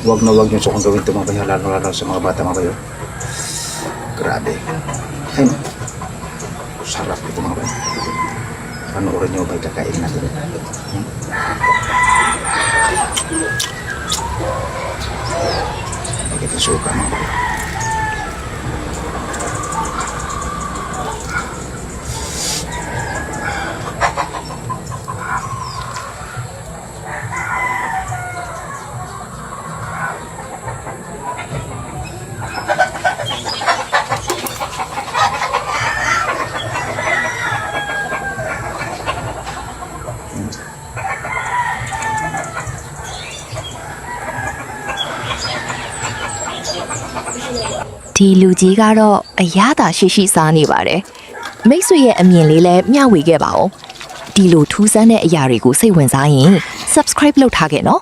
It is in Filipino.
Wag na wag yung sukang gawin ito mga ganyan, lalo sa mga bata mga kayo. Grabe. Ay, sarap ito mga kayo. Panoorin nyo ba kakain natin? Bakit yung suka mga kayo?ဒီလူကြီးကတော့အရသာရှိရှိစားနေပါတယ်မိတ်ဆွေရဲ့အမြင်လေးလည်းမျှဝေခဲ့ပါဦးဒီလိုထူးဆန်းတဲ့အရာတွေကိုစိတ်ဝင်စားရင် subscribe လုပ်ထားခဲ့နော်